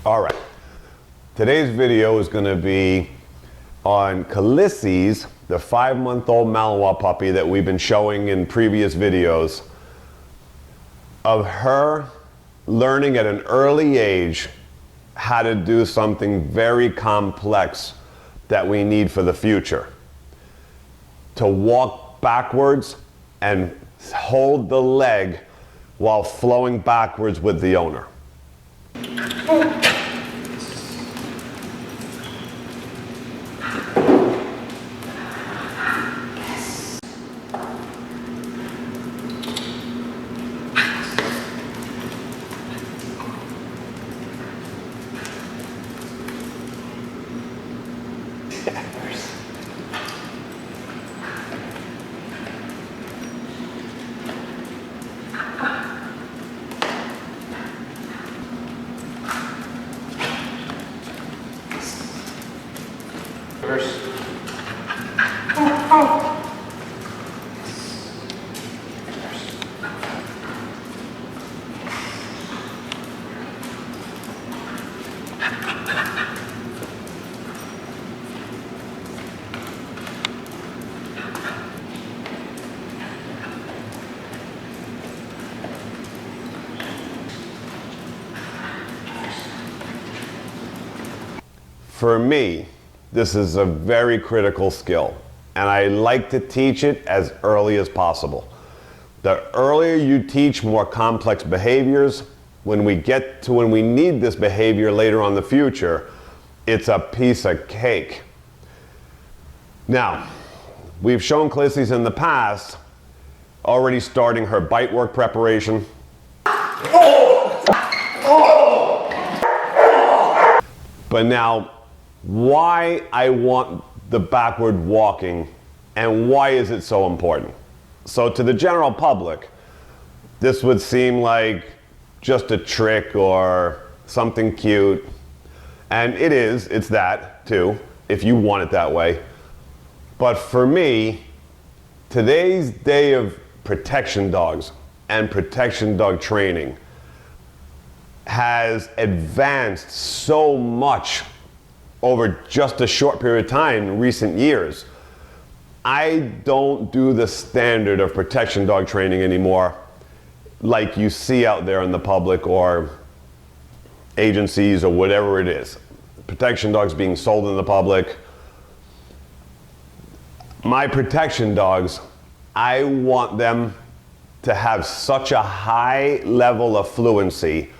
All right, today's video is going to be on Khaleesi's, the 5-month-old Malinois puppy that we've been showing in previous videos, of her learning at an early age how to do something very complex that we need for the future. To walk backwards and hold the leg while flowing backwards with the owner. For me, this is a very critical skill, and I like to teach it as early as possible. The earlier you teach more complex behaviors, when we get to when we need this behavior later on in the future, it's a piece of cake. Now, we've shown Khaleesi's in the past already starting her bite work preparation. But now, why I want the backward walking and why is it so important? So to the general public, this would seem like just a trick or something cute. And it is, it's that too, if you want it that way. But for me, today's day of protection dogs and protection dog training has advanced so much over just a short period of time in recent years. I don't do the standard of protection dog training anymore like you see out there in the public or agencies or whatever it is. Protection dogs being sold in the public. My protection dogs, I want them to have such a high level of fluency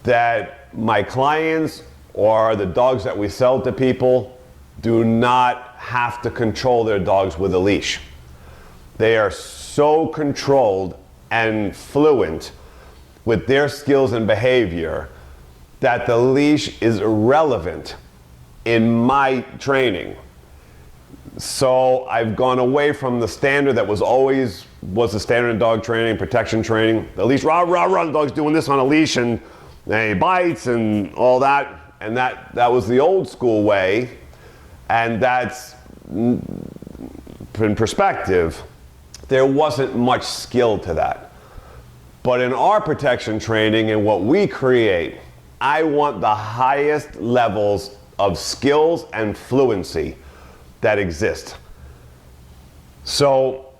that my clients or the dogs that we sell to people do not have to control their dogs with a leash. They are so controlled and fluent with their skills and behavior that the leash is irrelevant in my training. So I've gone away from the standard that was the standard in dog training, protection training. The leash, rah, rah, rah, the dog's doing this on a leash and he bites and all that. And that was the old school way, and that's, in perspective, there wasn't much skill to that. But in our protection training and what we create, I want the highest levels of skills and fluency that exist. So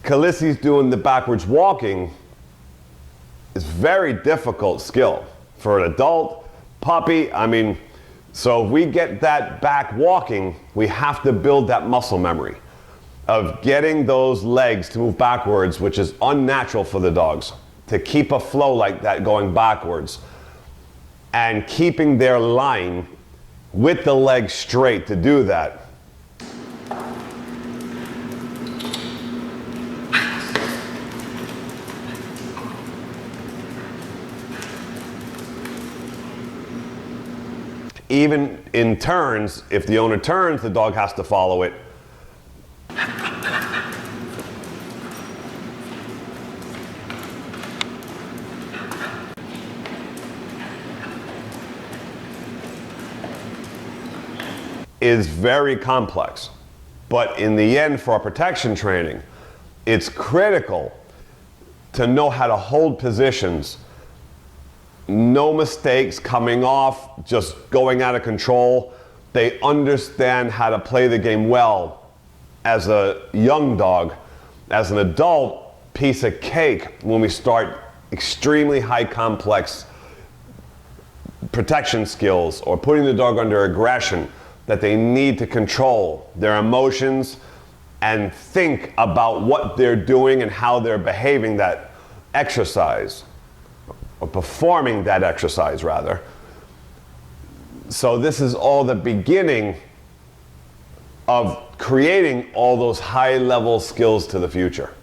Khaleesi's doing the backwards walking is very difficult skill for an adult, puppy. I mean, so if we get that back walking, we have to build that muscle memory of getting those legs to move backwards, which is unnatural for the dogs, to keep a flow like that going backwards and keeping their line with the legs straight to do that. Even in turns, if the owner turns, the dog has to follow it. Is very complex. But in the end, for our protection training, it's critical to know how to hold positions no mistakes coming off, just going out of control. They understand how to play the game well as a young dog. As an adult, piece of cake when we start extremely high complex protection skills or putting the dog under aggression that they need to control their emotions and think about what they're doing and how they're behaving that exercise, or performing that exercise rather. So this is all the beginning of creating all those high level skills to the future.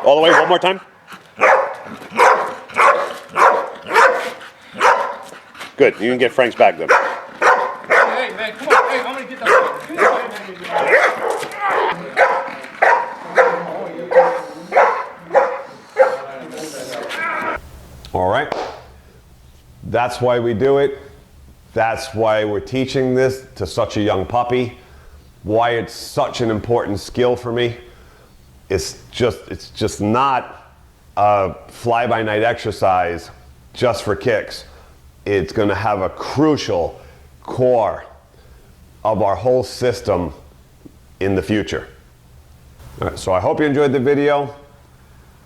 All the way, one more time. Good, you can get Frank's back then. Hey, man, come on. Hey, I'm gonna get that. All right, that's why we do it. That's why we're teaching this to such a young puppy. Why it's such an important skill for me. It's just not a fly-by-night exercise just for kicks. It's going to have a crucial core of our whole system in the future. All right, so I hope you enjoyed the video.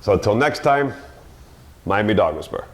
So until next time, Miami Dog Whisperer.